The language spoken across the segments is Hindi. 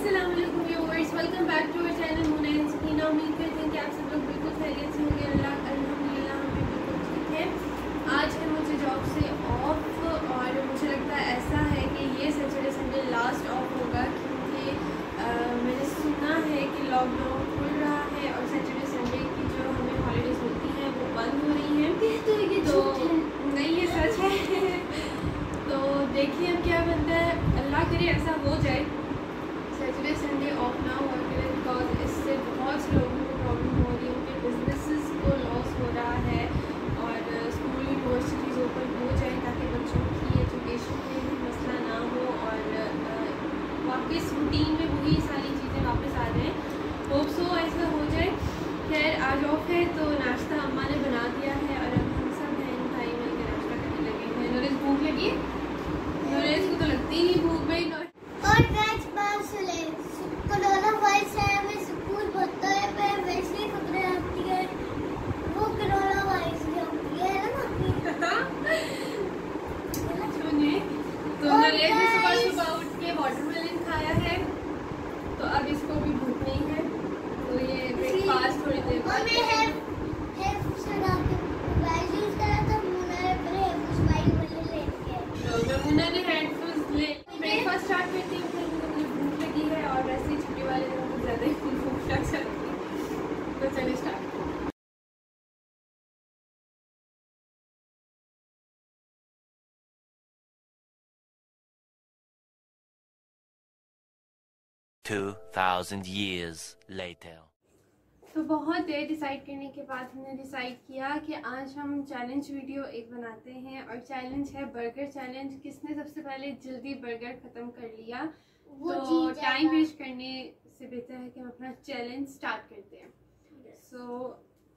अस्सलाम वालेकुम viewers, welcome back to our channel Munna and Sakina. उम्मीद करते हैं कि आप सब लोग बिल्कुल खैरियत से होंगे। अल्हम्दुलिल्लाह हम भी बिल्कुल ठीक हैं। आज है मुझे जॉब से ऑफ और मुझे लगता है ऐसा है कि ये सैटरडे संडे लास्ट ऑफ होगा, क्योंकि मैंने सुना है कि लॉकडाउन खुल रहा है और सैटरडे संडे की जो हमें हॉलीडेज़ मिलती हैं वो बंद हो रही हैं। तो नहीं, ये सच है। तो देखिए अब क्या बनता है, अल्लाह करे ऐसा हो जाए, सैटरडे संडे ऑफ ना हुआ करें, बिकॉज इससे बहुत से लोगों को प्रॉब्लम हो रही है, उनके बिजनेसेस को लॉस हो रहा है और स्कूल यूनिवर्सिटीज़ ओपन हो जाए ताकि बच्चों की एजुकेशन में भी मसला ना हो और वापस रूटीन में वही सारी चीज़ें वापस आ जाएँ। होप सो ऐसा हो जाए। खैर आज ऑफ है तो नाश्ता अम्मा ने बना दिया है और अब हम सब बहन भाई मिलकर नाश्ता करने लगे हैं। नूरेश भूख लगी है? नूरेश को तो लगती ही नहीं भूख भाई। और कोरोना वायरस है, हमें स्कूल बंद है, पे वैसे खबरें आती है, वो कोरोना वायरस की होती है ना। सुनिए, तो नरेश ने सुबह उठ के वाटरमेलन खाया है, तो अब इसको भी भूख नहीं है, तो ये ब्रेकफास्ट थोड़ी देर बाद मुन्ना ने हेडफोन्स ले ब्रेकफास्ट स्टार्ट करती हूँ। मुझे भूख लगी है और वैसे ही छुट्टी वाले दिन मुझे ज़्यादा ही भूख लग सकती है, तो चलिए स्टार्ट। 2000 years later. तो बहुत देर डिसाइड करने के बाद हमने डिसाइड किया कि आज हम चैलेंज वीडियो एक बनाते हैं और चैलेंज है बर्गर चैलेंज। किसने सबसे पहले जल्दी बर्गर ख़त्म कर लिया, तो टाइम वेस्ट करने से बेहतर है कि हम अपना चैलेंज स्टार्ट करते हैं। सो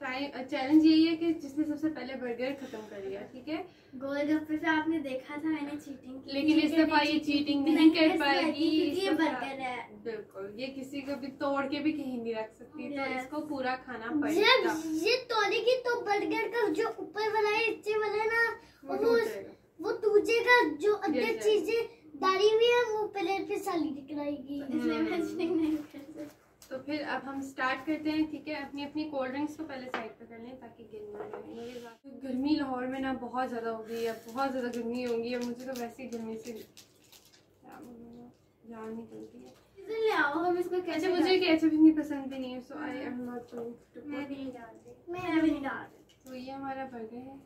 चैलेंज यही है कि जिसने सबसे पहले बर्गर खत्म कर लिया, ठीक है। गोलगप्पे पे आपने देखा था मैंने चीटिंग की, लेकिन इस दफा ये चीटिंग नहीं कर पाएगी, ये बर्गर है। बिल्कुल, ये किसी को भी तोड़ के भी कहीं नहीं रख सकती, तो इसको पूरा खाना जब पड़ेगा। ये तोड़ेगी तो बर्गर का जो ऊपर वाला है, नीचे वाला ना, वो टूटेगा। जो अंदर चीजें डाली हुई है वो प्लेट पे साली दिखलाएगी, इसलिए मैं चीटिंग नहीं कर सकती। तो फिर अब हम स्टार्ट करते हैं, ठीक है। अपनी अपनी कोल्ड ड्रिंक्स को पहले साइड पे कर लें ताकि गिर ना जाए। मेरे साथ गर्मी लाहौर में ना बहुत ज़्यादा हो गई है, बहुत ज़्यादा गर्मी होगी और मुझे तो वैसे ही गर्मी से जान निकलती है। ले आओ, हम इसको कैसे, मुझे केचप इतनी पसंद भी नहीं है, so I am not going to. मैं भी नहीं डाल रही। तो ये हमारा बर्गर है।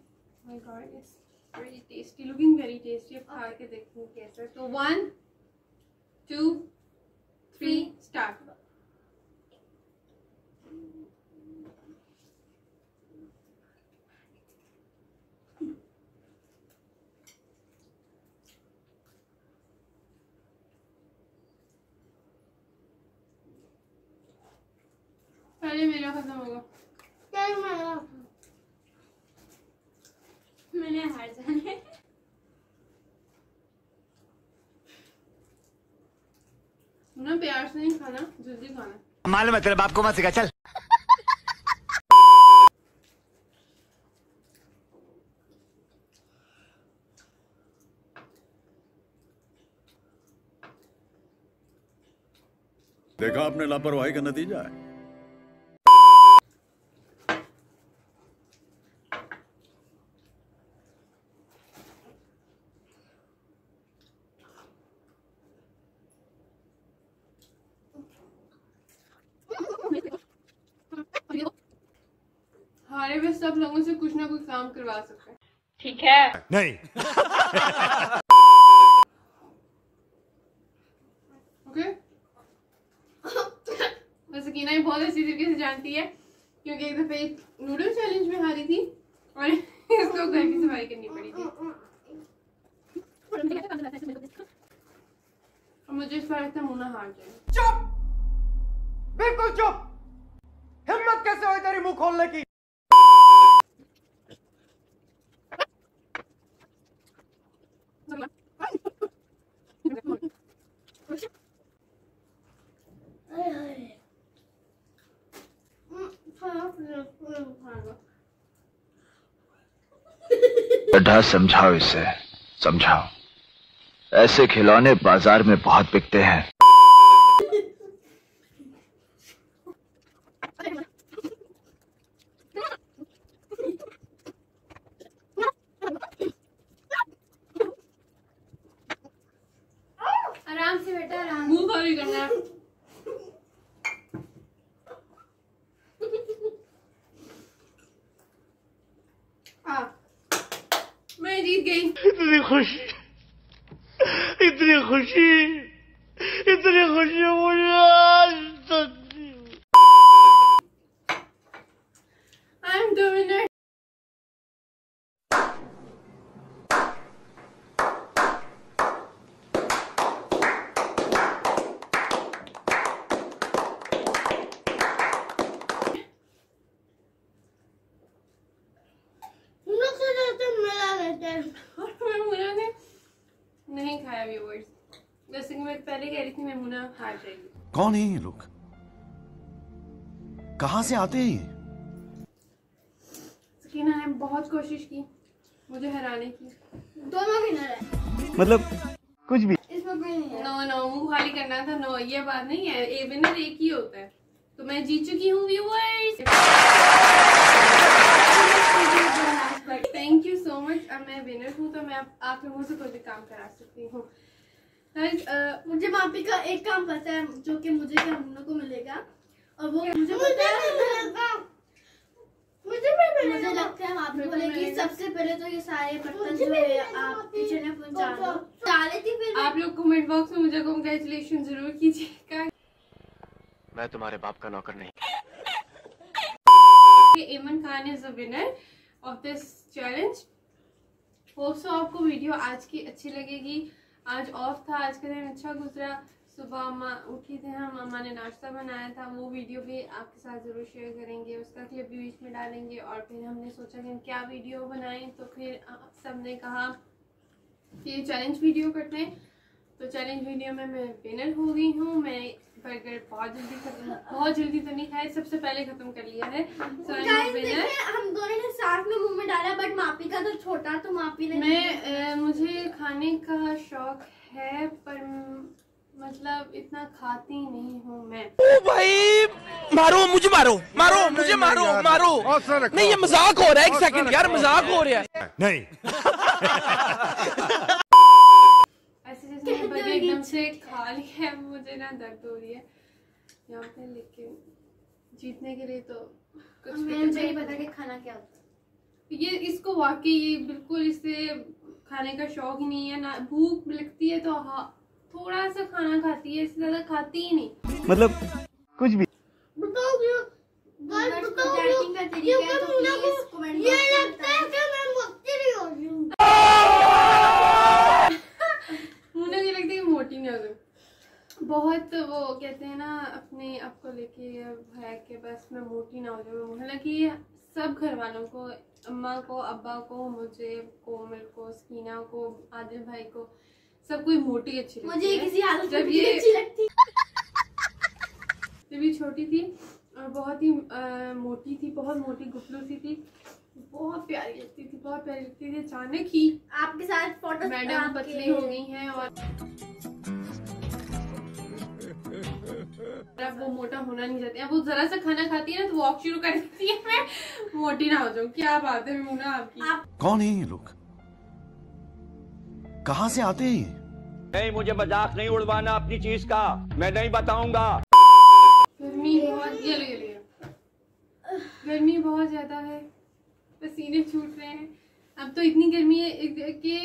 My God, it's very tasty, looking very tasty. अब खा के देखते हैं कैसा है। तो 1 2 3 स्टार्ट। पहले मेरा खत्म होगा। मैंने हार जाने। ना प्यार से नहीं खाना, जल्दी खाना। मालूम है तेरे बाप को मत सिखा, चल। देखा आपने लापरवाही का नतीजा है। हमारे भी सब लोगों से कुछ ना कुछ काम करवा सकते हैं, ठीक है। नहीं। ओके। सकीना ये बहुत अच्छी तरीके से जानती है, क्योंकि एक दफे नूडल चैलेंज में हारी थी और इसको घर की सफाई करनी पड़ी थी। और मुझे इस बार लगता है मुन्ना हार जाए। चुप, बिल्कुल चुप। हिम्मत कैसे हुई तेरी मुंह खोलने की? गड्ढा समझाओ इसे, समझाओ। ऐसे खिलौने बाजार में बहुत बिकते हैं। ही करना है। मैं जीत गई। इतनी खुशी मुझे आज सच्ची। I am the winner. नहीं खाया व्यूअर्स, जैसे कि मैं पहले कह रही थी मेमूना हार जाएगी। कौन है ये लोग? कहाँ से आते हैं ये? सकीना ने बहुत कोशिश की मुझे हराने की। दोनों विनर है, मतलब कुछ भी। इसमें कोई नहीं है। नो नो, मुंह खाली करना था। नो, ये बात नहीं है। ए विनर एक ही होता है। तो मैं जीत चुकी हूँ viewers. Thank you so much. अब मैं विनर हूँ तो मैं आप लोगों से कोई भी काम करा सकती हूँ। मुझे मापी का एक काम पता है जो कि मुझे क्या मुन्ना को मिलेगा, और वो मुझे पता है मुझे लगता है मापी बोलेगी सबसे पहले तो ये सारे बर्तन जो है आप किचन में पहुंचा दो। डाले थी फिर आप लोग कमेंट बॉक्स में मुझे कांग्रेचुलेशन जरूर कीजिएगा। मैं तुम्हारे बाप का नौकर नहीं। एमन Khan is the winner of this challenge. Hope so आपको वीडियो आज की अच्छी लगेगी। आज ऑफ था, आज का दिन अच्छा गुजरा। सुबह अम्मा उठी थे, हम अम्मा ने नाश्ता बनाया था, वो वीडियो भी आपके साथ ज़रूर शेयर करेंगे, उसका क्लिप भी बीच में डालेंगे। और फिर हमने सोचा कि हम क्या वीडियो बनाएं, तो फिर सब ने कहा कि चैलेंज वीडियो करते हैं। तो चैलेंज वीडियो में मैं विनर हो गई हूँ। मैं बर्गर बहुत जल्दी तो नहीं खाया, सबसे पहले खत्म कर लिया है। So I'm a winner। हम दोनों ने साथ में मुंह में डाला, बट मापी का तो छोटा, तो मापी ने मुझे खाने का शौक है, पर मतलब इतना खाती नहीं हूँ मैं। ओ भाई मारो मुझे, मारो मुझे, मारो नहीं, ये मजाक हो रहा है। एक सेकंड यार, मजाक हो रहा है। नहीं। ऐसे जैसे मैंने बर्गर एकदम से खा लिया है, मुझे ना दर्द हो रही है यहाँ पे। लेकिन जीतने के लिए तो कुछ भी मुझे नहीं पता कि खाना क्या होता है। ये इसको वाकई ये बिल्कुल इसे खाने का शौक ही नहीं है ना। भूख लगती है तो हाँ थोड़ा सा खाना खाती है, इससे ज्यादा खाती ही नहीं। मतलब कुछ भी। बताओ ये लगता है कि मैं मोटी नहीं हो रही हूँ। मुझे ये लगता है कि मोटी नहीं हो गई। बहुत वो कहते हैं ना अपने आप को लेके है कि बस मैं मोटी ना हो जाऊँ। हालांकि सब घर वालों को, अम्मा को, अब्बा को, मुझे, कोमल को, सकीना को, आदिल भाई को, सब कोई मोटी अच्छी लगती है। मुझे किसी हालत में जब ये अच्छी लगती जब ये छोटी थी और बहुत ही मोटी थी, बहुत मोटी गुफलू सी थी, बहुत प्यारी लगती थी, बहुत प्यारी लगती थी। अचानक ही आपके साथ फोटो मैडम पतली हो गई हैं और अब वो मोटा होना नहीं चाहती। अब वो जरा सा खाना खाती है ना तो वॉक शुरू कर देती है, मैं मोटी ना हो जाऊँ। क्या बात है मुन्ना आपकी। कौन है ये लोग? कहाँ से आते हैं ये? नहीं, मुझे मजाक नहीं उड़वाना अपनी चीज का, मैं नहीं बताऊंगा। गर्मी बहुत, ये गर्मी बहुत ज्यादा है, पसीने छूट रहे हैं। अब तो इतनी गर्मी है कि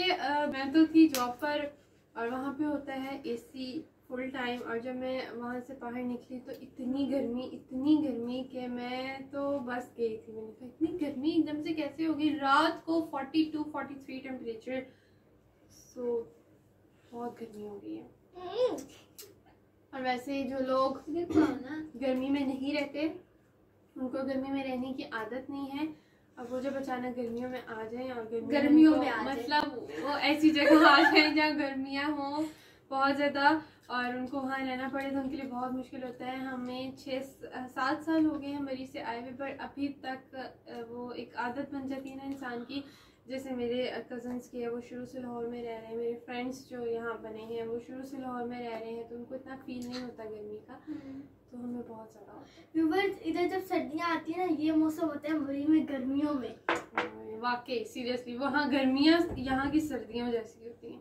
मैं तो थी जॉब पर और वहाँ पे होता है एसी फुल टाइम, और जब मैं वहाँ से बाहर निकली तो इतनी गर्मी कि मैं तो बस गई थी। मैंने कहा इतनी गर्मी एकदम से कैसे होगी। रात को 42-43 टेम्परेचर, सो बहुत गर्मी हो गई है। और वैसे जो लोग गर्मी में नहीं रहते उनको गर्मी में रहने की आदत नहीं है। अब वो जब अचानक गर्मियों में आ जाए और गर्मियों में मतलब वो ऐसी जगह आ जाए जहाँ गर्मियाँ हो बहुत ज़्यादा और उनको वहाँ रहना पड़े तो उनके लिए बहुत मुश्किल होता है। हमें 6-7 साल हो गए हैं मरीज से आए हुए, पर अभी तक वो एक आदत बन जाती है ना इंसान की। जैसे मेरे कज़न्स की है, वो शुरू से लाहौर में रह रहे हैं। मेरे फ्रेंड्स जो यहाँ बने हैं वो शुरू से लाहौर में रह रहे हैं, तो उनको इतना फील नहीं होता गर्मी का, तो हमें बहुत ज़्यादा होता है। इधर जब सर्दियाँ आती है ना, ये मौसम होता है मरी में गर्मियों में। वाकई सीरियसली वहाँ गर्मियाँ यहाँ की सर्दियों जैसी होती हैं।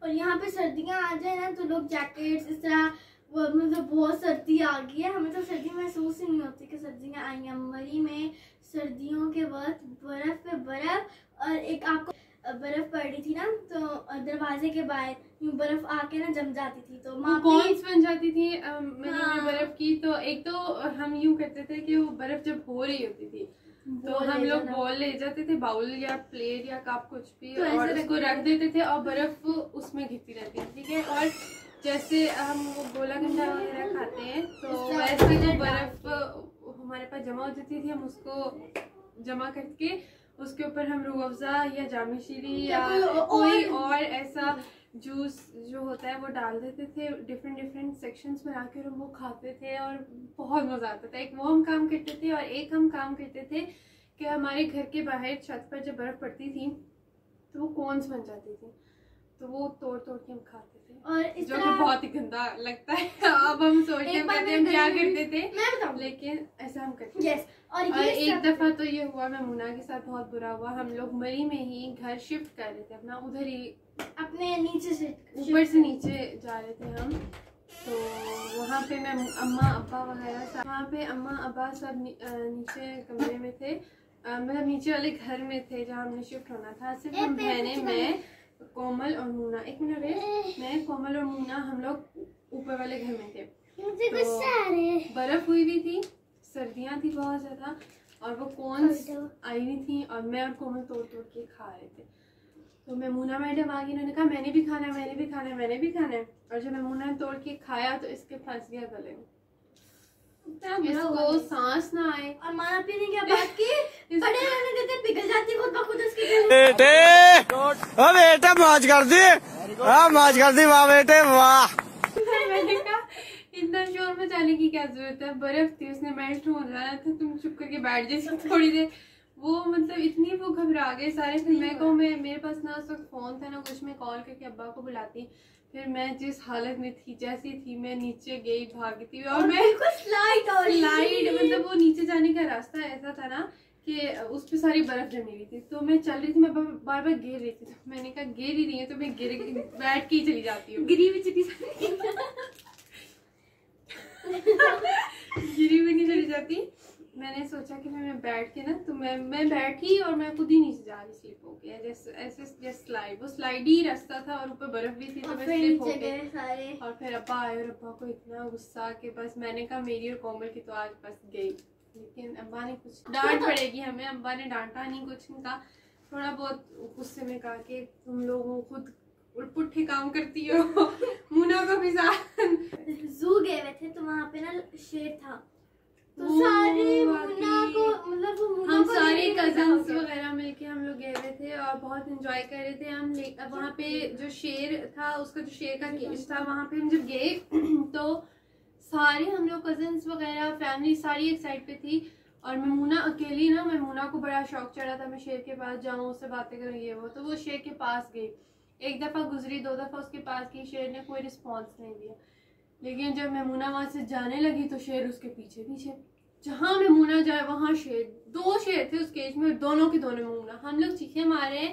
और यहाँ पे सर्दियाँ आ जाए ना तो लोग जैकेट्स इस तरह वो मतलब बहुत सर्दी आ गई है, हमें तो सर्दी महसूस ही नहीं होती कि सर्दियाँ आई हैं। मई में सर्दियों के वक्त बर्फ पे बर्फ, और एक आपको बर्फ पड़ी थी ना, तो दरवाजे के बाहर यूं बर्फ आके ना जम जाती थी, तो कॉन्स बन जाती थी बर्फ की। तो एक तो हम यूं करते थे कि वो बर्फ जब हो रही होती थी तो हम लोग बॉल ले जाते थे, बाउल या प्लेट या कप कुछ भी, तो और उसको रख देते थे और बर्फ उसमें गिरती रहती थी, ठीक है। और जैसे हम वो गोला गंडा वगैरह खाते हैं तो वैसे जो बर्फ हमारे पास जमा हो जाती थी, हम उसको जमा करके उसके ऊपर हम रूह अफ़ज़ा या जामी शीरी या कोई और ऐसा जूस जो होता है वो डाल देते थे, डिफरेंट सेक्शंस में आकर हम वो खाते थे और बहुत मज़ा आता था। एक वो हम काम करते थे, और एक हम काम करते थे कि हमारे घर के बाहर छत पर जब बर्फ़ पड़ती थी तो वो कोन्स बन जाती थी, तो वो तोड़ के हम खाते थे, और जो कि बहुत ही गंदा लगता है। अब हम सोचते हैं हम क्या करते थे, मैं बताऊं, लेकिन ऐसा हम करते थे। और एक दफा तो ये हुआ, मेमुना के साथ बहुत बुरा हुआ। हम लोग मरी में ही घर शिफ्ट कर रहे थे अपना, उधर ही अपने नीचे से ऊपर से नीचे जा रहे थे हम, तो वहाँ पे मैं अम्मा अब्बा वगैरह सब, वहाँ पे अम्मा अब्बा सब नीचे कमरे में थे, मतलब नीचे वाले घर में थे जहाँ हमने शिफ्ट होना था। सिर्फ हम बहनें, मैं, कोमल और मूना, एक मिनट वेट, मैं, कोमल और मूना हम लोग ऊपर वाले घर में थे। तो बर्फ हुई भी थी, सर्दियाँ थी बहुत ज़्यादा, और वो कोन्स आई हुई थी और मैं और कोमल तोड़ के खा रहे थे। तो मेमुना मैडम आ गई, उन्होंने कहा मैंने भी खाना है, मैंने भी खाना है, मैंने भी खाना है। और जब मेमुना ने तोड़ के खाया तो इसके फंस गया गले में, इसको सांस ना आए। और माना पीने की बात की बड़े रहने देते, पिघल जाती खुद ब खुद उसकी बेटे मौज कर दी, मौज कर दी, वाह बेटे वाह। मैंने कहा इतना शोर मचाने की क्या जरूरत है, बर्फ थी, उसने मेल्ट हो जाना था, तुम चुप करके बैठ जाए थोड़ी देर। वो मतलब इतनी वो घबरा गए सारे। फिर मैं कहूँ, मेरे पास ना उस वक्त फोन था ना कुछ, मैं कॉल करके अब्बा को बुलाती। फिर मैं जिस हालत में थी, जैसी थी, मैं नीचे गई भागती हुई, और मैं स्लाइड मतलब वो नीचे जाने का रास्ता ऐसा था ना कि उस पे सारी बर्फ जमी हुई थी, तो मैं चल रही थी, मैं बार बार गिर रही थी। तो मैंने कहा गिर ही रही है तो मैं बैठ के ही चली जाती हूँ, गिरी भी चली नहीं जाती। मैंने सोचा कि मैं बैठ के ना, तो मैं बैठी और मैं खुद ही नीचे जा रही, स्लिप हो गया जैसे स्लाइड, वो स्लाइड ही रास्ता था और ऊपर बर्फ भी थी, तो मैं स्लिप हो गई सारे। और फिर अब्बा आए और अब्बा को इतना गुस्सा कि बस, मैंने कहा मेरी और कोमल की तो आज बस गई। लेकिन अब्बा ने कुछ डांट पड़ेगी हमें, अब्बा ने डांटा नहीं, कुछ नहीं कहा, थोड़ा बहुत गुस्से में कहा कि तुम लोग खुद पुट्ठे काम करती हो। मुना को भी साथ जू गए हुए थे, तो वहाँ पे ना शेर था, तो सारे मुना को मतलब हम सारे कजन्स वगैरह मिलके हम लोग गए हुए थे और बहुत एंजॉय कर रहे थे हम। वहाँ पे जो शेर था, उसका जो शेर का केज था, वहाँ पे हम जब गए तो सारे हम लोग कजन्स वगैरह फैमिली सारी एक साइड पे थी, और मेमुना अकेली ना, मेमुना को बड़ा शौक चढ़ा था मैं शेर के पास जाऊँ, उससे बातें करूँ, ये वो। तो वो शेर के पास गई, एक दफ़ा गुजरी, 2 दफ़ा उसके पास गई, शेर ने कोई रिस्पॉन्स नहीं दिया। लेकिन जब मेमुना वहाँ से जाने लगी तो शेर उसके पीछे पीछे, जहाँ मेमुना जाए वहाँ शेर। 2 शेर थे उस केज में, दोनों के दोनों मेमुना। हम लोग चीखे मारे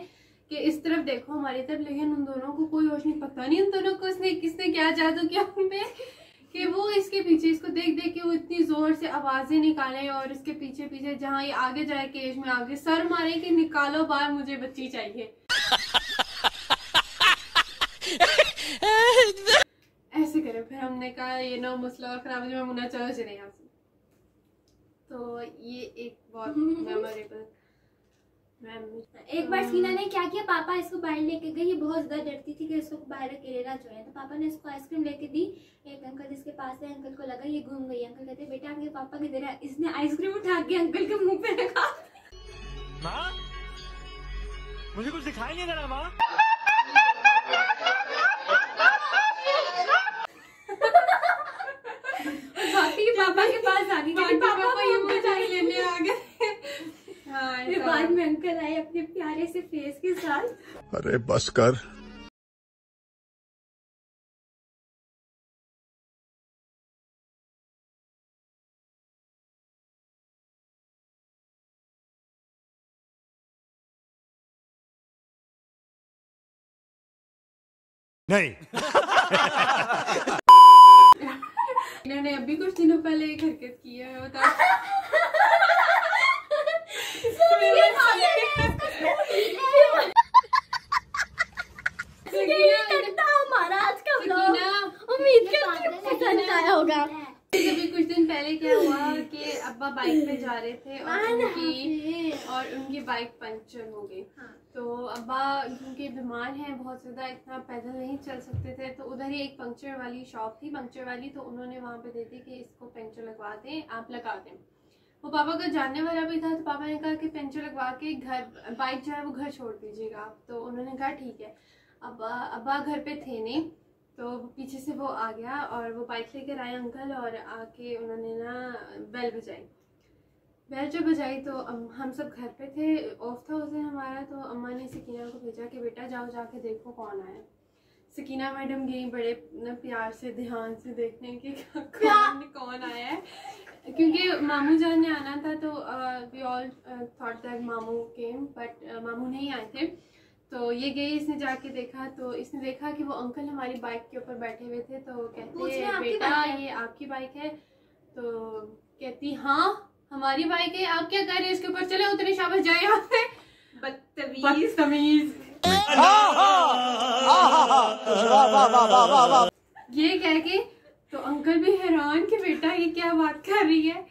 कि इस तरफ देखो हमारी तरफ, लेकिन उन दोनों को कोई होश नहीं, पता नहीं उन दोनों को किसने क्या जादू किया उन पे कि वो इसके पीछे, इसको देख के वो इतनी जोर से आवाजें निकाले और इसके पीछे पीछे, जहाँ ये आगे जाए केज में आगे सर मारे कि निकालो बाहर, मुझे बच्ची चाहिए। ऐसे करे। फिर हमने कहा ये ना मसला और खराब हो जाए, मुन्ना चलो चले यहाँ से। तो ये एक बहुत मेमोरेबल। एक बार सीना ने क्या किया, पापा इसको बाहर लेके गए, ये बहुत ज्यादा डरती थी कि इसको बाहर अकेले ना छोड़े, तो पापा ने इसको आइसक्रीम लेके दी। एक अंकल जिसके पास है, अंकल को लगा ये घूम गई, अंकल कहते बेटा आपके पापा किधर है, इसने आइसक्रीम उठा के अंकल के मुंह पे रखा। माँ, मुझे कुछ दिखाई नहीं दे रहा माँ। पापा के पास आ गई, पापा ये मिठाई लेने आ गए। हाँ, बाद में अंकल आए अपने प्यारे से फेस के साथ। अरे बस कर। नहीं। कुछ दिनों पहले एक हरकत की है बता। हमारा आज का व्लॉग उम्मीद करती हूँ पसंद आया होगा। अभी कुछ दिन पहले क्या हुआ कि अब्बा बाइक पे जा रहे थे और उनकी बाइक पंचर हो गई। तो अब्बा क्योंकि बीमार हैं बहुत ज़्यादा, इतना पैदल नहीं चल सकते थे, तो उधर ही एक पंक्चर वाली शॉप थी, पंक्चर वाली, तो उन्होंने वहाँ पे दे दी कि इसको पंक्चर लगवा दें, आप लगा दें। वो पापा का जानने वाला भी था, तो पापा ने कहा कि पंक्चर लगवा के घर बाइक जो है वो घर छोड़ दीजिएगा आप। तो उन्होंने कहा ठीक है। अब्बा घर पे थे नहीं, तो पीछे से वो आ गया और वो बाइक लेकर आए अंकल, और आके उन्होंने ना बेल बजाई। बेल जो बजाई तो हम सब घर पे थे, ऑफ था उस दिन हमारा, तो अम्मा ने सकीना को भेजा कि बेटा जाओ जाके देखो कौन आया। सकीना मैडम गई बड़े प्यार से ध्यान से देखने के कौन आया है, क्योंकि मामू जान ने आना था, तो वी ऑल थॉट दैट मामू केम, बट मामू नहीं आए थे। तो ये गई, इसने जाके देखा, तो इसने देखा कि वो अंकल हमारी बाइक के ऊपर बैठे हुए थे। तो कहते हैं बेटा ये आपकी बाइक है? तो कहती हाँ हमारी बाइक है, आप क्या कर रहे हैं इसके ऊपर, चले उतरे, शाबाश जाए यहाँ से। बदतमीज ये कह के तो अंकल भी हैरान कि बेटा ये क्या बात कर रही है।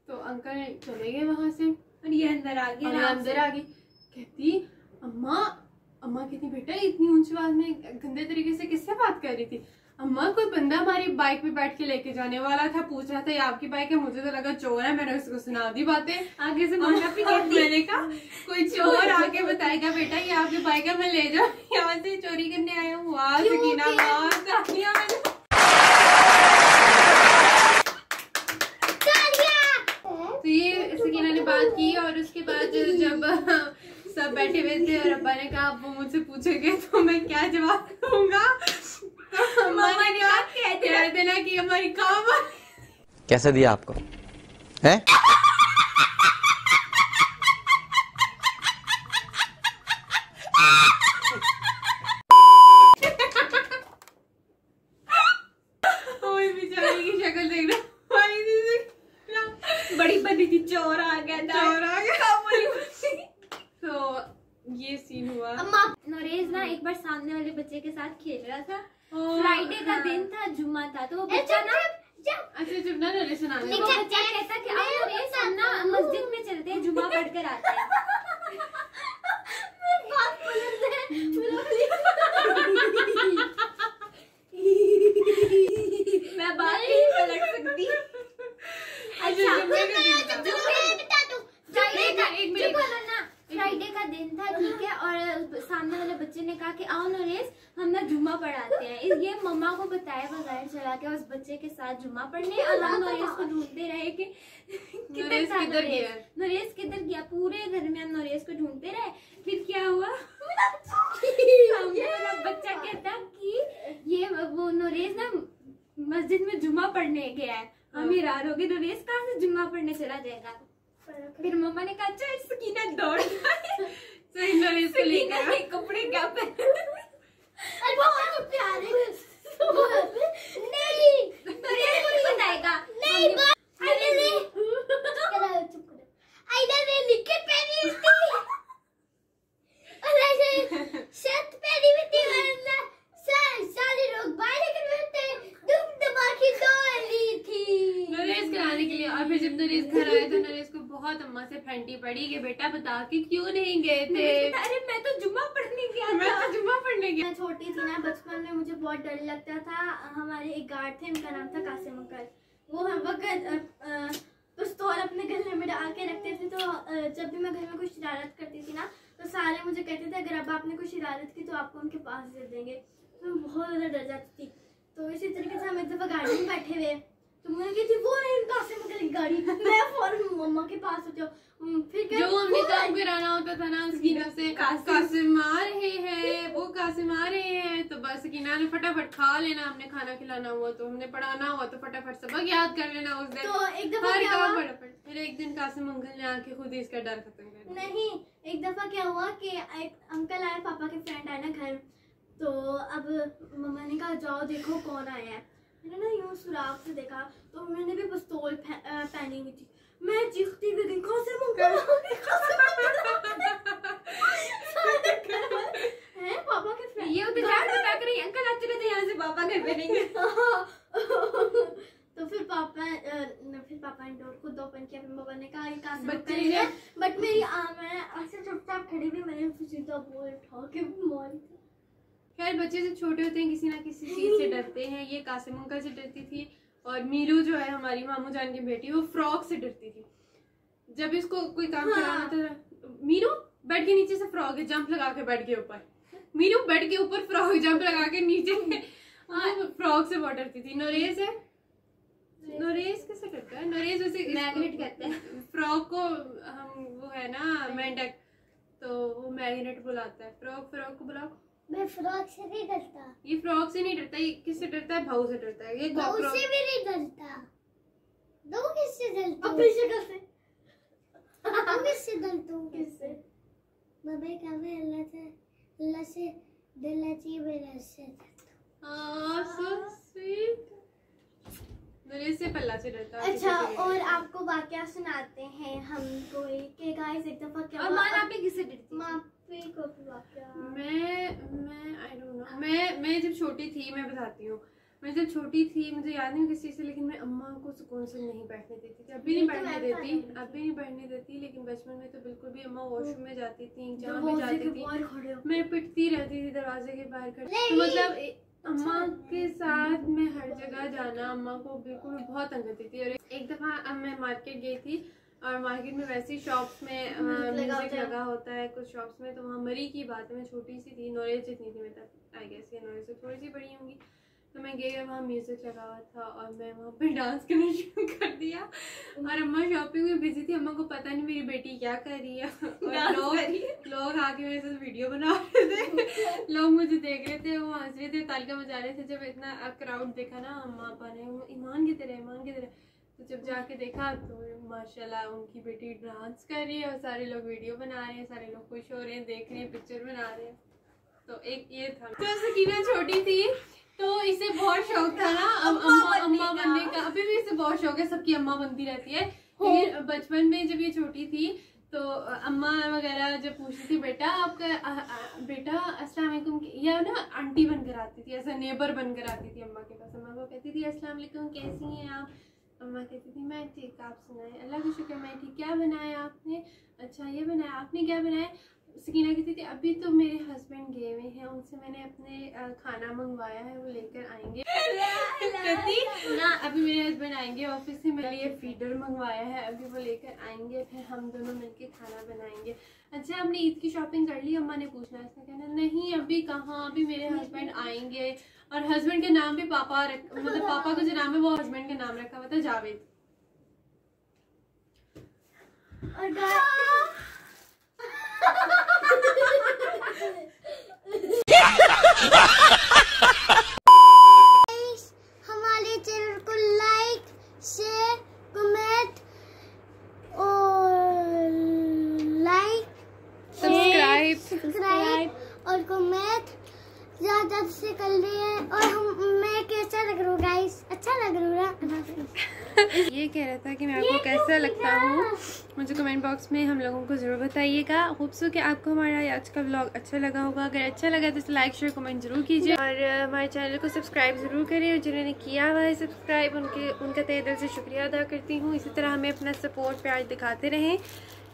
तो अंकल चले गए वहां से और ये अंदर आ गई। कहती अम्मा कहती बेटा इतनी ऊंची आवाज में गंदे तरीके से किससे बात कर रही थी? अम्मा कोई बंदा हमारी बाइक पे बैठ के लेके जाने वाला था, पूछ रहा था ये आपकी बाइक है, मुझे तो लगा चोर है, मैंने उसको सुना दी बातें आगे से। मैंने कहा कोई चोर आके बताएगा बेटा ये आपकी बाइक है, मैं ले जाऊँ यहाँ से चोरी करने आया हूँ। तो ये सकीना ने बात की, और उसके बाद जब सब बैठे हुए थे और अब्बा ने कहा अब वो मुझसे पूछेंगे तो मैं क्या जवाब दूंगा, तो मम्मा ने कहा कह देना कि हमारी काम। कैसे दिया आपको है? बेचारी की शक्ल देख रहा, बड़ी बनी थी, चोर आ गया। तो ये सीन हुआ। नरेश ना एक बार सामने वाले बच्चे के साथ खेल रहा था, फ्राइडे का दिन था, जुम्मा था, तो वो बच्चा ना अच्छा चुप ना नरेश सुना, वो बच्चा कहता कि आओ नरेश हम ना मस्जिद में चलते हैं, जुम्मा पढ़ कर आते हैं। मैं बात नहीं पलट सकती। फ्राइडे का दिन था, ठीक है, और सामने वाले बच्चे ने कहा कि आओ नरेश हम ना जुम्मा पढ़ाते हैं। ये मम्मा को बताया बगैर चला के उस बच्चे के साथ जुम्मा पढ़ने, और हम नरेश को ढूंढते रहे कि नरेश किधर गया, पूरे घर में हम नरेश को ढूंढते रहे। फिर क्या हुआ, सामने वाला बच्चा कहता कि ये वो नरेश ना मस्जिद में जुम्मा पढ़ने गया है। हम हैरान हो गए, नरेश कहाँ से जुम्मा पढ़ने चला जाएगा। फिर मम्मा ने कहा चल सकीना दौड़ सही नरेश को लेकर कपड़े क्या पहने, बहुत प्यारे नहीं नरेश को नहीं बताएगा, नहीं आइडा ने लिखे पहनी थी, शर्ट पहनी हुई थी, वरना सारे लोग बाहर करते दुम दबाकी दौड़ी थी नरेश कराने के लिए। और फिर जब नरेश घर आया तो नरेश को बहुत अम्मा से फंटी पड़ी कि बेटा बता कि क्यों नहीं गए थे। अरे मैं तो जुम्मा पढ़ने गया था। मैं छोटी थी ना, बचपन में मुझे बहुत डर लगता था। हमारे एक गार्ड थे, उनका नाम था कासिम अंकल। वो हर वक्त पिस्तौल अपने गले में डाल के रखते थे, तो जब भी मैं घर में कुछ शरारत करती थी ना, तो सारे मुझे कहते थे अगर अब आपने कुछ शरारत की तो आपको उनके पास दे देंगे। तो मैं बहुत ज्यादा डर जाती थी। तो इसी तरीके से हम एक दफा गाड़ी में बैठे हुए, तो मुझे कहती वो नहीं कासिम अंकल की गाड़ी, मैं फौरन मम्मा के पास हो जाऊँ। फिर जो हमने काम कराना होता था ना सकीना से, कासिम आ रहे हैं, वो कासिम आ रहे हैं, तो बस सकीना ने फटाफट खा लेना, हमने खाना खिलाना हुआ तो हमने पढ़ाना हुआ तो फटाफट सबक याद कर लेना उस दिन। तो एक दफा क्या हुआ, फटाफट फिर एक दिन कासिम अंकल ने आके खुद ही इसका डर खत्म कर दिया। नहीं, एक दफा क्या हुआ कि एक अंकल आए, पापा के फ्रेंड आए ना घर, तो अब मम्मा ने कहा जाओ देखो कौन आया है। मैंने ना यूँ सुराख से देखा, तो मैंने भी पिस्तौल पहनी हुई थी। मैं चीखती भी गई, कासिम अंकल हैं पापा के फ्रेंड। ये उधर जाकर टक रही अंकल आते रहते यहाँ से पापा घर पे नहीं तो फिर पापा ने डोर को दो ओपन किया। फिर पापा ने कहा ये कासिम बच्चे अंकल है, बट मेरी मैं ऐसे चुपचाप खड़ी हुई, मैंने सीधा बोल उठा के मार। खैर बच्चे जब छोटे होते हैं किसी ना किसी चीज से डरते हैं। ये कासिम अंकल से डरती थी और मीरू जो है हमारी मामू जान की बेटी, वो फ्रॉक से डरती थी। जब इसको कोई काम कराना था, मीरू बेड के नीचे से फ्रॉक है, जंप लगा के बेड के ऊपर, मीरू बेड के ऊपर फ्रॉक जंप लगा के नीचे फ्रॉक से बहुत डरती थी। नोरेज है, नोरेज कैसे डरता है? नोरेज उसे मैग्नेट कहते हैं, फ्रॉक को हम वो है ना मेंढक, तो वो मैग्नेट बुलाता है। फ्रॉक को बुलाओ। मैं फ्रॉक से नहीं डरता। ये फ्रॉक से नहीं डरता, ये किससे डरता है? भाऊ से डरता है। ये भाऊ से भी नहीं डरता। दो किससे डरता? अपनी शक्ल से। तुम किससे डरते हो? किससे? बाबा का मैं अल्लाह से दिल चाहिए मेरे से। So sweet. मेरे से पल्ला से डरता है। अच्छा, और आपको वाकया सुनाते हैं हम कोई के गाइस। एक दफा क्या और मान आपने किससे डरती? माँ को वाकया। मैं आई डोंट नो। मैं जब छोटी थी, मैं बताती हूँ, मैं जब छोटी थी मुझे याद नहीं किस चीज़ से, लेकिन मैं अम्मा को सुकून से नहीं बैठने देती थी। अभी नहीं बैठने देती, लेकिन बचपन में तो बिल्कुल भी। अम्मा वॉशरूम में जाती थी, जहाँ भी जाती थी मैं पिटती रहती थी दरवाजे के बाहर खड़ी। तो मतलब अम्मा के साथ मैं हर जगह जाना अम्मा को बिल्कुल बहुत तंग करती थी। और एक दफ़ा मैं मार्केट गई थी और मार्केट में वैसे ही शॉप्स में म्यूजिक लगा होता है कुछ शॉप्स में। तो वहाँ मरी की बात है, मैं छोटी सी थी, नॉलेज जितनी थी मैं तब, आई गेस ये नॉलेज से थोड़ी सी बड़ी होंगी। तो मैं गई और वहाँ म्यूजिक लगा हुआ था और मैं वहाँ पे डांस करना शुरू कर दिया। और अम्मा शॉपिंग में बिजी थी, अम्मा को पता नहीं मेरी बेटी क्या कर रही है। और लोग आके मेरे साथ वीडियो बना रहे थे, लोग मुझे देख रहे थे, वो हंस रहे थे, तालियां बजा रहे थे। जब इतना क्राउड देखा ना अम्मा पापा ने, वो ईमान की तरह तो जब जाके देखा तो माशाल्लाह उनकी बेटी डांस कर रही है और सारे लोग वीडियो बना रहे हैं, सारे लोग खुश हो रहे हैं, देख रहे हैं, पिक्चर बना रहे हैं। तो एक ये था। तो सकीना छोटी थी तो इसे बहुत शौक था ना अम्मा बनने का। अभी भी इसे बहुत शौक है, सबकी अम्मा बनती रहती है। लेकिन बचपन में जब ये छोटी थी तो अम्मा वगैरह जब पूछती थी बेटा आपका बेटा अस्सलाम वालेकुम, या ना आंटी बनकर आती थी, ऐसा नेबर बनकर आती थी अम्मा के पास। अम्मा को कहती थी अस्सलाम वालेकुम कैसी हैं आप? अम्मा कहती थी मैं ठीक, आप सुनाए? अल्लाह का शुक्र मैं ठीक। क्या बनाया आपने? अच्छा ये बनाया, आपने क्या बनाया? सकीना कहती थी अभी तो मेरे हस्बैंड गए हुए हैं, उनसे मैंने अपने खाना मंगवाया है, वो लेकर आएंगे। कहती ना अभी मेरे हस्बैंड आएंगे ऑफिस से, मेरे लिए फीडर मंगवाया है, अभी वो लेकर आएंगे, फिर हम दोनों मिलके खाना बनाएंगे। अच्छा आपने ईद की शॉपिंग कर ली? अम्मा ने पूछना। इसने कहना नहीं अभी कहाँ, अभी मेरे हस्बैंड आएंगे। और हस्बैंड के नाम भी पापा मतलब पापा का जो नाम है वो हस्बैंड के नाम रखा हुआ था, जावेद। हमारे चैनल को लाइक, शेयर, कमेंट और सब्सक्राइब और कमेंट ज्यादा से कर लिए। और मैं कैसा लग रहा हूँ गाइस? अच्छा लग रहा है। ये कह रहा था कि मैं आपको कैसा लगता हूँ, मुझे कमेंट बॉक्स में हम लोगों को ज़रूर बताइएगा। होप सो कि आपको हमारा आज का व्लॉग अच्छा लगा होगा। अगर अच्छा लगा तो लाइक शेयर कमेंट जरूर कीजिए और हमारे चैनल को सब्सक्राइब ज़रूर करें। और जिन्होंने किया हुआ है सब्सक्राइब उनका तहे दिल से शुक्रिया अदा करती हूँ। इसी तरह हमें अपना सपोर्ट प्यार दिखाते रहें।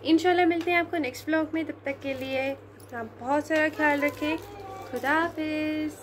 इंशाल्लाह मिलते हैं आपको नेक्स्ट व्लॉग में। तब तक के लिए अपना बहुत सारा ख्याल रखें। खुदा हाफिज़।